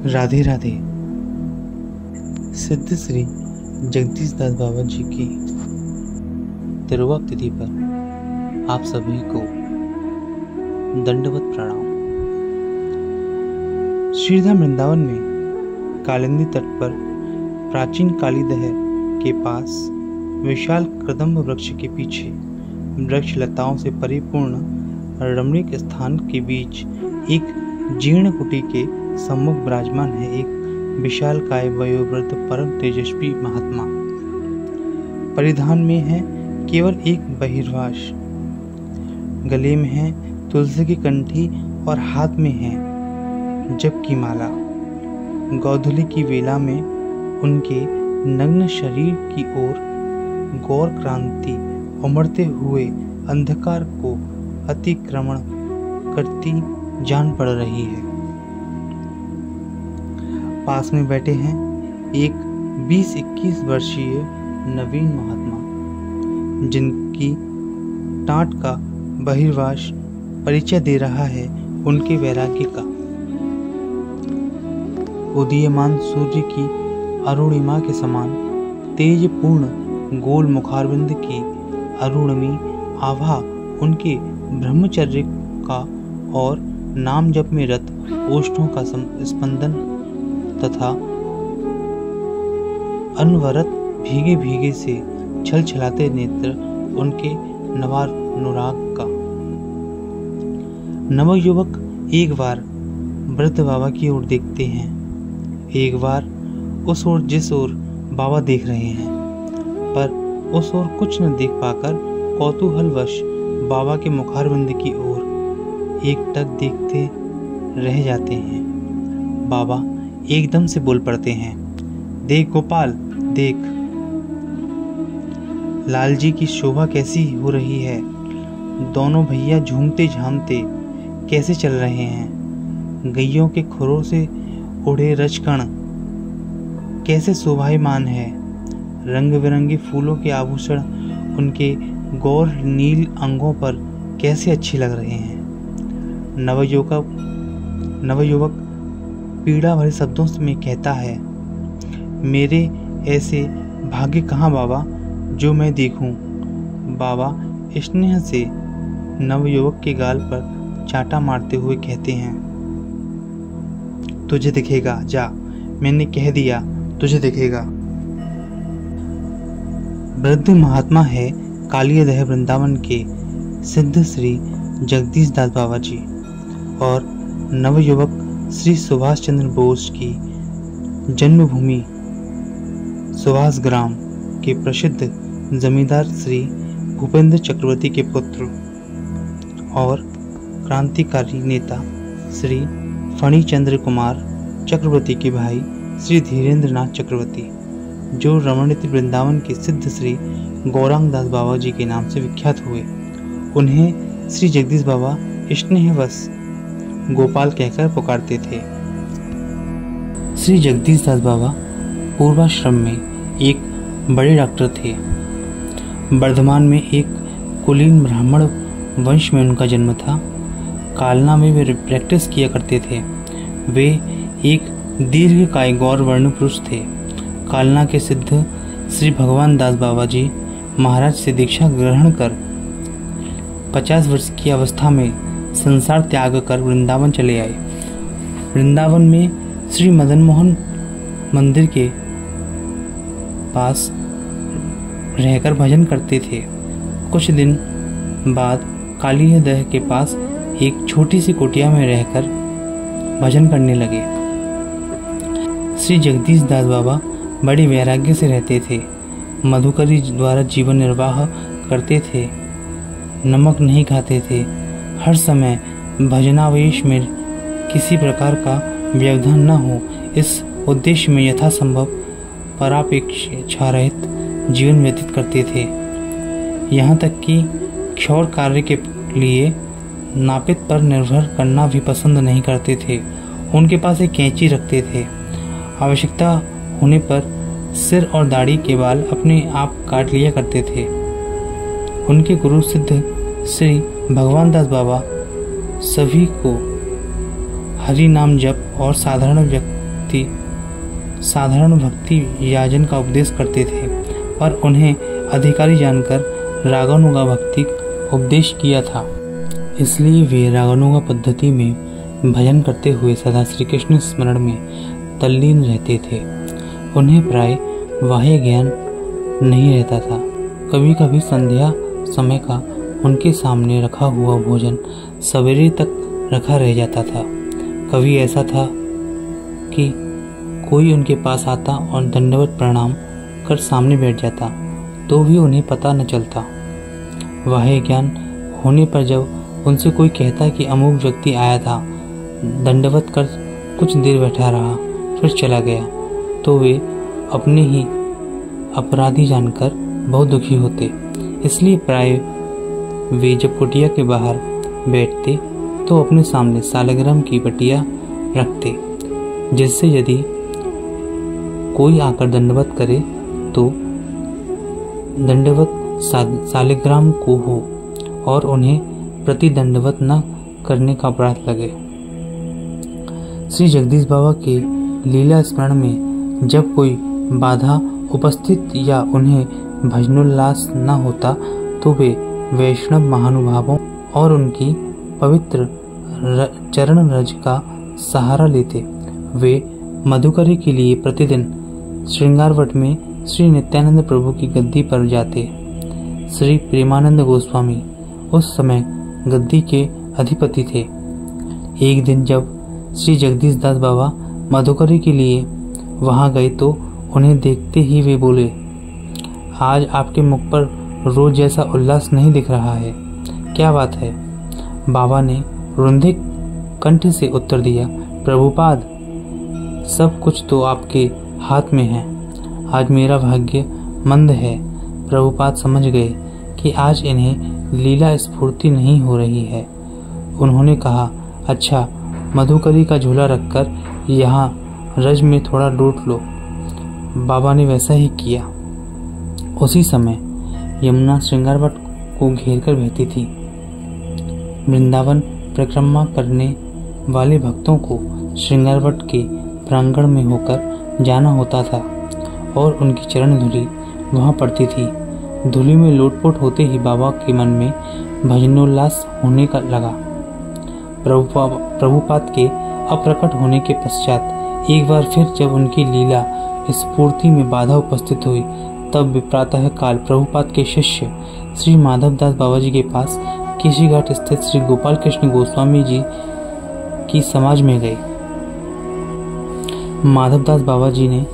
राधे राधे। सिद्ध श्री जगदीश दास बाबा जी की तिरुवा तिथि पर आप सभी को दंडवत प्रणाम। श्रीधाम वृंदावन में कालिंदी तट पर प्राचीन कालीदह के पास विशाल कदम्ब वृक्ष के पीछे वृक्ष लताओं से परिपूर्ण रमणीक स्थान के बीच एक जीर्ण कुटी के सम्मुख विराजमान है एक विशाल काय वयोवृद्ध परम तेजस्वी महात्मा। परिधान में है केवल एक बहिर्वास, गले में है तुलसी की कंठी और हाथ में है जप की माला। गोधूली की वेला में उनके नग्न शरीर की ओर गौर क्रांति उमड़ते हुए अंधकार को अतिक्रमण करती जान पड़ रही है। पास में बैठे हैं एक 20-21 वर्षीय नवीन महात्मा, जिनकी टाट का बहिर्वास परिचय दे रहा है उनके वैराग्य का। उदीयमान सूर्य की अरुणिमा के समान तेजपूर्ण गोल मुखारविंद की अरुणमी आभा उनके ब्रह्मचर्य का और नाम जप में रत ओष्ठों का स्पंदन तथा अनवरत भीगे भीगे से छल छलाते नेत्र उनके नवानुराग का। नवयुवक एक बार वृद्ध बाबा की ओर देखते हैं, एक बार उस ओर जिस ओर बाबा देख रहे हैं, पर उस ओर कुछ न देख पाकर कौतूहलवश बाबा के मुखारविंद की ओर एकटक देखते रह जाते हैं। बाबा एकदम से बोल पड़ते हैं, देख गोपाल देख, लालजी की शोभा कैसी हो रही है। दोनों भैया झूमते झामते कैसे चल रहे हैं। गैयों के खुरों से उड़े रजकण कैसे शोभायमान है। रंग बिरंगे फूलों के आभूषण उनके गौर नील अंगों पर कैसे अच्छे लग रहे हैं। नवयुवक पीड़ा भरे शब्दों में कहता है, मेरे ऐसे भाग्य कहाँ बाबा जो मैं देखूं। बाबा स्नेह से नवयुवक के गाल पर चांटा मारते हुए कहते हैं, तुझे दिखेगा, जा, मैंने कह दिया तुझे दिखेगा। वृद्ध महात्मा है कालीदह वृंदावन के सिद्ध श्री जगदीश दास बाबा जी और नवयुवक श्री सुभाष चंद्र बोस की जन्मभूमि सुभाष ग्राम के प्रसिद्ध जमींदार श्री भूपेंद्र चक्रवर्ती के पुत्र और क्रांतिकारी नेता श्री फणिचंद्र कुमार चक्रवर्ती के भाई श्री धीरेन्द्र नाथ चक्रवर्ती, जो रमणीति वृंदावन के सिद्ध श्री गौरांग दास बाबा जी के नाम से विख्यात हुए। उन्हें श्री जगदीश बाबा स्नेहवश गोपाल कहकर पुकारते थे। श्री जगदीश दास बाबा पूर्वाश्रम में एक बड़े डॉक्टर थे। वर्धमान में एक कुलीन ब्राह्मण वंश में उनका जन्म था। कालना में वे प्रैक्टिस किया करते थे। वे एक दीर्घकाय गौर वर्ण पुरुष थे। कालना के सिद्ध श्री भगवान दास बाबा जी महाराज से दीक्षा ग्रहण कर 50 वर्ष की अवस्था में संसार त्याग कर वृंदावन चले आए। वृंदावन में श्री मदन मोहन मंदिर के पास रहकर भजन करते थे। कुछ दिन बाद कालीदह के पास एक छोटी सी कुटिया में रहकर भजन करने लगे। श्री जगदीश दास बाबा बड़ी वैराग्य से रहते थे। मधुकरी द्वारा जीवन निर्वाह करते थे। नमक नहीं खाते थे। हर समय भजनावेश में किसी प्रकार का व्यवधान न हो, इस उद्देश्य में यथासंभव परापेक्षा रहित जीवन व्यतीत करते थे। यहाँ तक कि क्षौर कार्य के लिए नापित पर निर्भर करना भी पसंद नहीं करते थे। उनके पास एक कैंची रखते थे। आवश्यकता होने पर सिर और दाढ़ी के बाल अपने आप काट लिया करते थे। उनके गुरु सिद्ध श्री भगवान दास बाबा सभी को हरि नाम जप और साधारण भक्ति याजन का उपदेश करते थे और उन्हें अधिकारी जानकर रागानुगा भक्ति उपदेश किया था। इसलिए वे रागानुगा पद्धति में भजन करते हुए सदा श्री कृष्ण स्मरण में तल्लीन रहते थे। उन्हें प्राय बाह्य ज्ञान नहीं रहता था। कभी कभी संध्या समय का उनके सामने रखा हुआ भोजन सवेरे तक रखा रह जाता था। कभी ऐसा था कि कोई उनके पास आता और दंडवत प्रणाम कर सामने बैठ जाता तो भी उन्हें पता न चलता। बाह्य ज्ञान होने पर जब उनसे कोई कहता कि अमुक व्यक्ति आया था, दंडवत कर कुछ देर बैठा रहा, फिर चला गया, तो वे अपने ही अपराधी जानकर बहुत दुखी होते। इसलिए प्राय वे जब कुटिया के बाहर बैठते तो अपने सामने सालग्राम की पटिया रखते, जिससे यदि कोई आकर दंडवत करे तो दंडवत सालग्राम को हो और उन्हें प्रति दंडवत न करने का अपराध लगे। श्री जगदीश बाबा के लीला स्मरण में जब कोई बाधा उपस्थित या उन्हें भजनोल्लास न होता तो वे वैष्णव महानुभावों और उनकी पवित्र चरण रज का सहारा लेते। वे मधुकरी के लिए प्रतिदिन श्रृंगारवट में श्री नित्यानंद प्रभु की गद्दी पर जाते। श्री प्रेमानंद गोस्वामी उस समय गद्दी के अधिपति थे। एक दिन जब श्री जगदीश दास बाबा मधुकरी के लिए वहां गए तो उन्हें देखते ही वे बोले, आज आपके मुख पर रोज जैसा उल्लास नहीं दिख रहा है, क्या बात है? बाबा ने रुंधे कंठ से उत्तर दिया, प्रभुपाद, सब कुछ तो आपके हाथ में है। आज मेरा भाग्य मंद है। प्रभुपाद समझ गए कि आज इन्हें लीला स्फूर्ति नहीं हो रही है। उन्होंने कहा, अच्छा, मधुकरी का झूला रखकर यहाँ रज में थोड़ा लूट लो। बाबा ने वैसा ही किया। उसी समय यमुना श्रृंगारवट को घेरकर बहती थी। वृंदावन परिक्रमा करने वाले भक्तों को श्रृंगारवट के प्रांगण में होकर जाना होता था और उनकी चरण धूलि वहां पड़ती थी। धूलि में लोटपोट होते ही बाबा के मन में भजनोल्लास होने का लगा। प्रभुपाद के अप्रकट होने के पश्चात एक बार फिर जब उनकी लीला स्फूर्ति में बाधा उपस्थित हुई, तब वे प्रातः काल प्रभुपाद के शिष्य श्री माधवदास बाबा जी के पास केशी घाट स्थित श्री गोपाल कृष्ण गोस्वामी जी की समाज में गए। माधवदास बाबा जी ने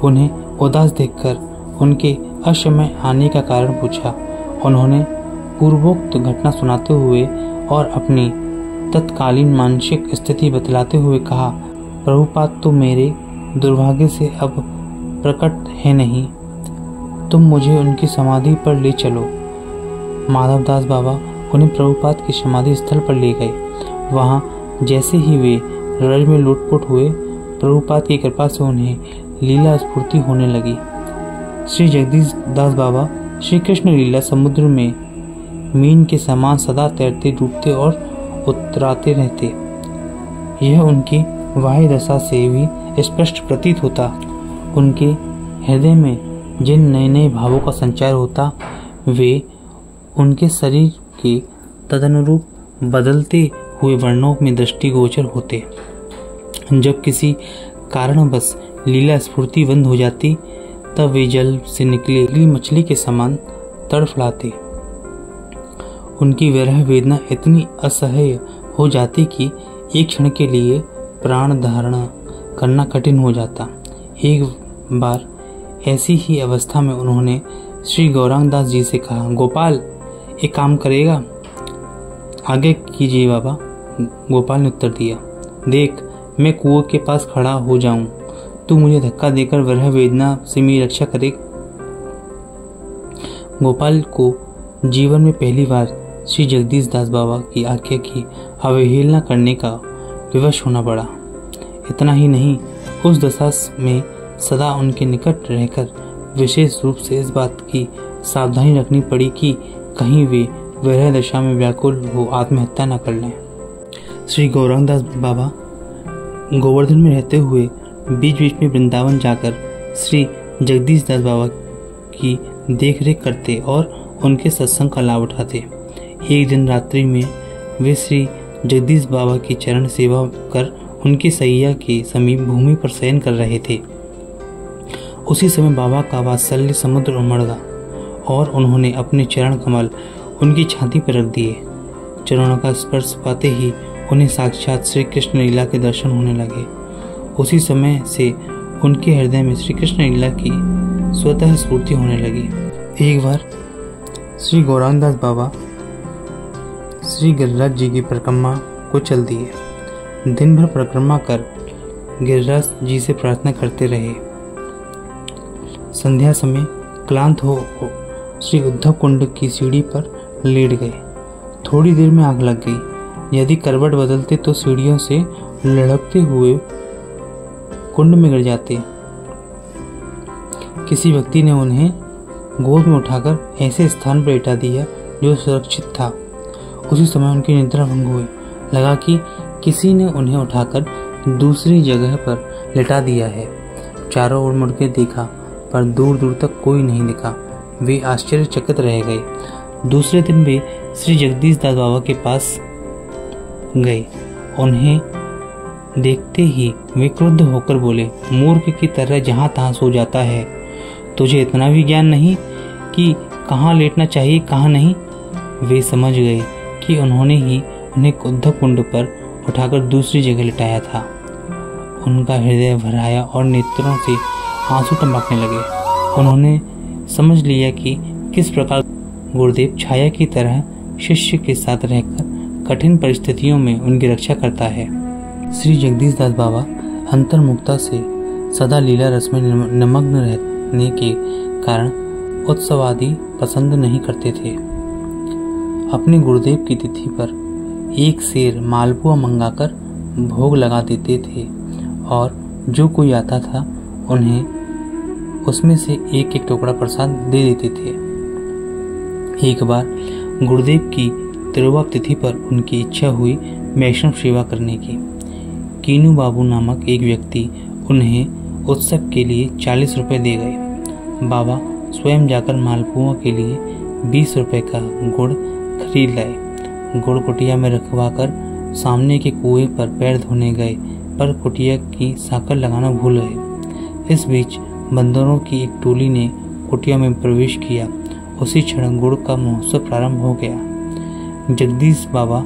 उन्हें उदास देखकर उनके असमय आने का कारण पूछा। उन्होंने पूर्वोक्त घटना सुनाते हुए और अपनी तत्कालीन मानसिक स्थिति बतलाते हुए कहा, प्रभुपाद तो मेरे दुर्भाग्य से अब प्रकट है नहीं, तुम मुझे उनकी समाधि पर ले चलो। माधवदास बाबा उन्हें प्रभुपाद की समाधि स्थल पर ले गए। वहां जैसे ही वे रज में लूटपुट हुए, प्रभुपाद की कृपा से उन्हें लीला स्फूर्ति होने लगी। श्री जगदीश दास बाबा श्री कृष्ण लीला समुद्र में मीन के समान सदा तैरते, डूबते और उतराते रहते। यह उनकी वाह्य दशा से भी स्पष्ट प्रतीत होता। उनके हृदय में जिन नए नए भावों का संचार होता, वे उनके शरीर के तदनुरूप बदलते हुए वर्णों में दृष्टिगोचर होते। जब किसी कारणवश लीला स्फूर्ति बंद हो जाती, तब वे जल से निकली मछली के समान तड़फड़ाते। उनकी विरह वेदना इतनी असह्य हो जाती कि एक क्षण के लिए प्राण धारण करना कठिन हो जाता। एक बार ऐसी ही अवस्था में उन्होंने श्री गौरांग दास जी से कहा, गोपाल, एक काम करेगा? आगे कीजिए बाबा। गोपाल ने उत्तर दिया, देख, मैं कुएं के पास खड़ा हो जाऊं, तू मुझे धक्का देकर विरह वेदना से मेरी रक्षा करे। गोपाल को जीवन में पहली बार श्री जगदीश दास बाबा की आज्ञा की अवहेलना करने का विवश होना पड़ा। इतना ही नहीं, उस दशा में सदा उनके निकट रहकर विशेष रूप से इस बात की सावधानी रखनी पड़ी कि कहीं वे विरह दशा में व्याकुल हो आत्महत्या न कर लें। श्री गौरांगदास बाबा गोवर्धन में रहते हुए बीच बीच में वृंदावन जाकर श्री जगदीश दास बाबा की देखरेख करते और उनके सत्संग का लाभ उठाते। एक दिन रात्रि में वे श्री जगदीश बाबा की चरण सेवा कर उनकी सैया के समीप भूमि पर शयन कर रहे थे। उसी समय बाबा का वात्सल्य समुद्र उमड़ गया और उन्होंने अपने चरण कमल उनकी छाती पर रख दिए। चरणों का स्पर्श पाते ही उन्हें साक्षात श्री कृष्ण लीला के दर्शन होने लगे। उसी समय से उनके हृदय में श्री कृष्ण लीला की स्वतः स्फूर्ति होने लगी। एक बार श्री गौरांगदास बाबा श्री गिरिराज जी की परिक्रमा को चल दिए। दिन भर परिक्रमा कर गिरिराज जी से प्रार्थना करते रहे। संध्या समय क्लांत हो श्री उद्धव कुंड की सीढ़ी पर लेट गए। थोड़ी देर में आग लग गई। यदि करवट बदलते तो सीढ़ियों से लुढ़कते हुए कुंड में गिर जाते। किसी व्यक्ति ने उन्हें गोद में उठाकर ऐसे स्थान पर लेटा दिया जो सुरक्षित था। उसी समय उनकी निद्रा भंग हुई। लगा कि किसी ने उन्हें उठाकर दूसरी जगह पर लेटा दिया है। चारों ओर मुड़कर देखा पर दूर दूर तक कोई नहीं दिखा। वे आश्चर्यचकित रह गए। दूसरे दिन वे श्री जगदीश दास बाबा के पास गए। उन्हें देखते ही वे क्रुद्ध होकर बोले, मूर्ख की तरह जहां तहां सो जाता है। तुझे इतना भी ज्ञान नहीं कि कहाँ लेटना चाहिए कहाँ नहीं। वे समझ गए कि उन्होंने ही उन्हें उद्धव कुंड पर उठाकर दूसरी जगह लिटाया था। उनका हृदय भराया और नेत्रों से आंसू टपकने लगे। उन्होंने समझ लिया कि किस प्रकार गुरुदेव छाया की तरह शिष्य के साथ रहकर कठिन परिस्थितियों में उनकी रक्षा करता है। श्री जगदीश दास बाबा अंतर्मुखता से सदा लीला रस में निमग्न रहने के कारण उत्सव आदि पसंद नहीं करते थे। अपने गुरुदेव की तिथि पर एक सेर मालपुआ मंगाकर भोग लगा देते थे और जो कोई आता था उन्हें उसमें से एक एक टुकड़ा प्रसाद दे देते थे। एक बार गुरुदेव की तिरुवा तिथि पर उनकी इच्छा हुई वैष्णव सेवा करने की। कीनू बाबू नामक एक व्यक्ति उन्हें उत्सव के लिए 40 रुपए दे गए। बाबा स्वयं जाकर मालपुओं के लिए 20 रुपए का गुड़ खरीद लाए। गुड़ कुटिया में रखवाकर सामने के कुएं पर पैर धोने गए पर कुटिया की साकर लगाना भूल गए। इस बीच बंदरों की एक टोली ने कुटिया में प्रवेश किया। उसी क्षण गुड़ का महोत्सव प्रारंभ हो गया। जगदीश बाबा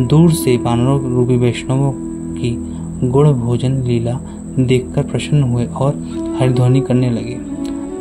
दूर से वानरों रूपी वैष्णवों की गुड़ भोजन लीला देखकर प्रसन्न हुए और हरिध्वनि करने लगे।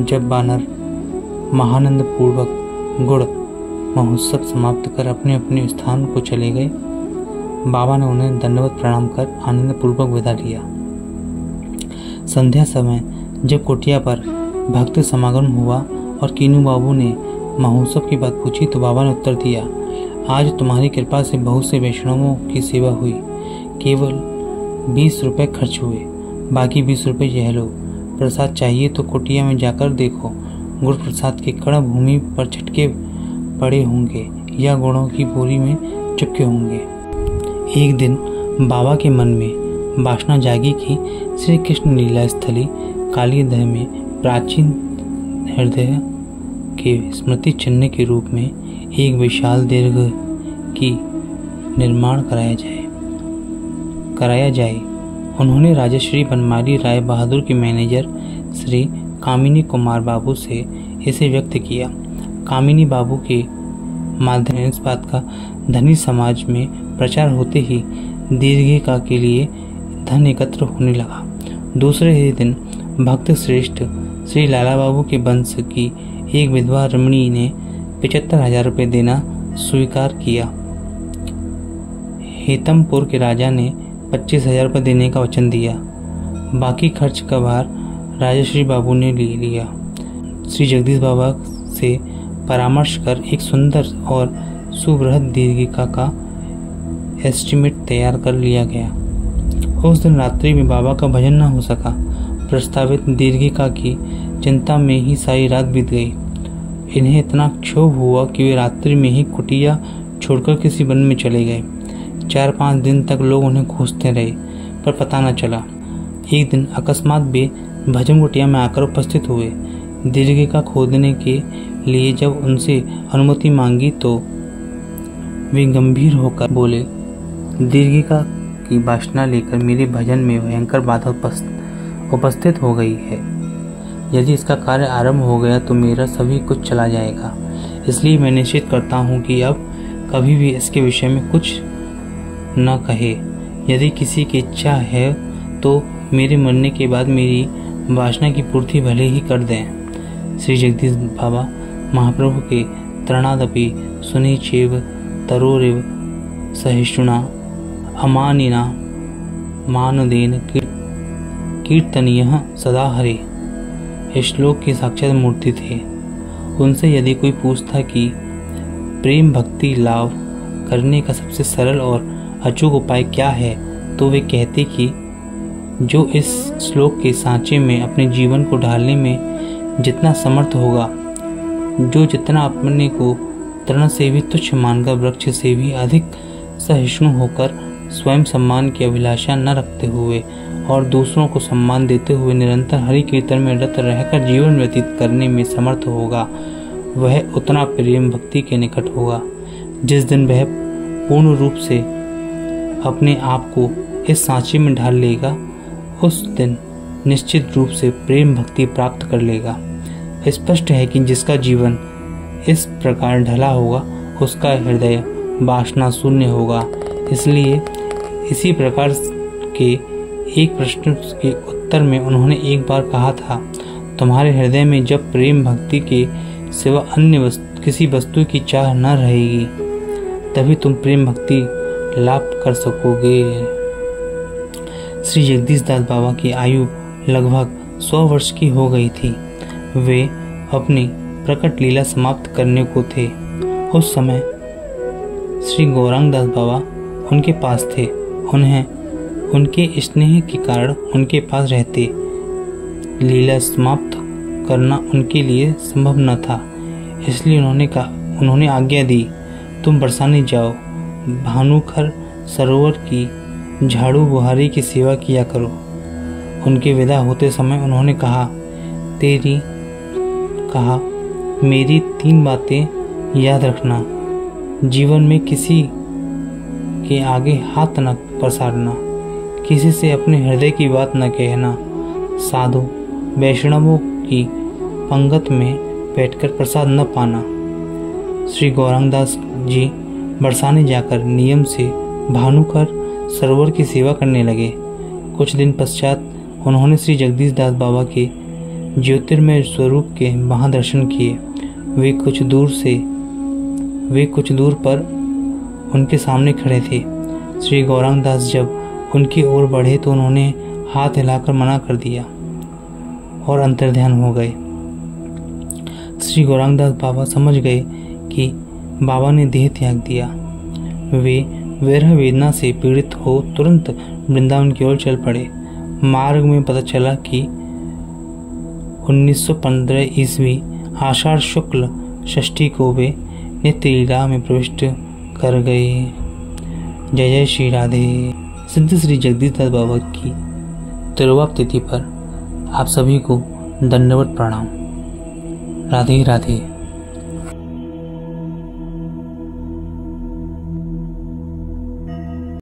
जब वानर महानंद पूर्वक गुड़ महोत्सव समाप्त कर अपने अपने स्थान को चले गए, बाबा ने उन्हें दंडवत प्रणाम कर आनंद पूर्वक विदा लिया। संध्या समय जब कुटिया पर भक्त समागम हुआ और कीनू बाबू ने महोत्सव की बात पूछी तो बाबा ने उत्तर दिया, आज तुम्हारी कृपा से बहुत से वैष्णवों की सेवा हुई। केवल 20 रुपए खर्च हुए, बाकी 20 रुपए यह लो। प्रसाद चाहिए तो कुटिया में जाकर देखो। गुड़ प्रसाद के कण भूमि पर छटके पड़े होंगे या गुड़ों की बोरी में चिपके होंगे। एक दिन बाबा के मन में वासना जागी कि श्री कृष्ण लीला स्थली कालीदह में प्राचीन हृदय के स्मृति चिन्ह के रूप में एक विशाल दीर्घ की निर्माण कराया जाए। उन्होंने राजश्री बनमाली राय बहादुर के मैनेजर श्री कामिनी कुमार बाबू से इसे व्यक्त किया। कामिनी बाबू के माध्यम इस बात का धनी समाज में प्रचार होते ही दीर्घिका के लिए धन एकत्र होने लगा। दूसरे ही दिन भक्त श्रेष्ठ श्री लाला बाबू के वंश की एक विधवा रमणी ने 75,000 रुपये देना स्वीकार किया। हेतमपुर के राजा ने 25,000 रुपये देने का वचन दिया। बाकी खर्च का भार राजश्री बाबू ने ले लिया। श्री जगदीश बाबा से परामर्श कर एक सुंदर और सुबृहद दीर्घिका का एस्टीमेट तैयार कर लिया गया। उस दिन रात्रि में बाबा का भजन न हो सका। प्रस्तावित दीर्घिका की चिंता में ही सारी रात बीत गई। इन्हें इतना क्षोभ हुआ कि वे रात्रि में ही कुटिया छोड़कर किसी वन में चले गए। 4-5 दिन तक लोग उन्हें खोजते रहे, पर पता न चला। एक दिन अकस्मात वे भजन कुटिया में आकर उपस्थित हुए। दीर्घिका खोदने के लिए जब उनसे अनुमति मांगी तो वे गंभीर होकर बोले, दीर्घिका की वासना लेकर मेरे भजन में भयंकर बाधा उपस्थित हो गई है। यदि इसका कार्य आरंभ हो गया तो मेरा सभी कुछ चला जाएगा। इसलिए मैं निश्चित करता हूँ कि अब कभी भी इसके विषय में कुछ न कहे। यदि किसी की इच्छा है तो मेरे मरने के बाद मेरी वासना की पूर्ति भले ही कर दें। श्री जगदीश बाबा महाप्रभु के त्रणादपि सुनिचेव तरोरिव सहिष्णुना अमानिना मानदेन कीर्तनीय सदा हरे श्लोक की साक्षात मूर्ति थे। उनसे यदि कोई पूछता कि प्रेम भक्ति लाभ करने का सबसे सरल और अचूक उपाय क्या है, तो वे कहते कि जो इस श्लोक के सांचे में अपने जीवन को ढालने में जितना समर्थ होगा, जो जितना अपने को तृण से भी तुच्छ मानकर वृक्ष से भी अधिक सहिष्णु होकर स्वयं सम्मान की अभिलाषा न रखते हुए और दूसरों को सम्मान देते हुए निरंतर हरि कीर्तन में रत रहकर जीवन व्यतीत करने में समर्थ होगा, वह उतना प्रेम भक्ति के निकट होगा। जिस दिन वह पूर्ण रूप से अपने आप को इस सांचे में ढाल लेगा, उस दिन निश्चित रूप से प्रेम भक्ति प्राप्त कर लेगा। स्पष्ट है कि जिसका जीवन इस प्रकार ढला होगा उसका हृदय वासना शून्य होगा। इसलिए इसी प्रकार के एक प्रश्न के उत्तर में उन्होंने एक बार कहा था, तुम्हारे हृदय में जब प्रेम भक्ति के सिवा अन्य किसी वस्तु की चाह न रहेगी, तभी तुम प्रेम भक्ति लाभ कर सकोगे। श्री जगदीश दास बाबा की आयु लगभग 100 वर्ष की हो गई थी। वे अपनी प्रकट लीला समाप्त करने को थे। उस समय श्री गौरांग दास बाबा उनके पास थे। उन्हें उनके स्नेह के कारण उनके पास रहते लीला समाप्त करना उनके लिए संभव न था। इसलिए उन्होंने आज्ञा दी, तुम बरसाने जाओ, भानुखर सरोवर की झाड़ू बुहारी की सेवा किया करो। उनके विदा होते समय उन्होंने कहा, मेरी 3 बातें याद रखना। जीवन में किसी के आगे हाथ न पसारना, किसी से अपने हृदय की बात न कहना, साधु वैष्णवों की पंगत में बैठकर प्रसाद न पाना। श्री गौरांगदास जी बरसाने जाकर नियम से भानुकर सरोवर की सेवा करने लगे। कुछ दिन पश्चात उन्होंने श्री जगदीश दास बाबा के ज्योतिर्मय स्वरूप के महादर्शन किए। वे कुछ दूर पर उनके सामने खड़े थे। श्री गौरांगदास जब उनकी ओर बढ़े तो उन्होंने हाथ हिलाकर मना कर दिया और अंतर्ध्यान हो गए। श्री गौरांगदास बाबा समझ गए कि बाबा ने देह त्याग दिया। वे विरह वेदना से पीड़ित हो तुरंत वृंदावन की ओर चल पड़े। मार्ग में पता चला कि 1915 ईस्वी आषाढ़ शुक्ल षष्ठी को वे नित्य लीला में प्रविष्ट कर गए। जय जय श्री राधे। सिद्ध श्री जगदीश दास बाबा की तिरुवाप तिथि पर आप सभी को दंडवत प्रणाम। राधे राधे।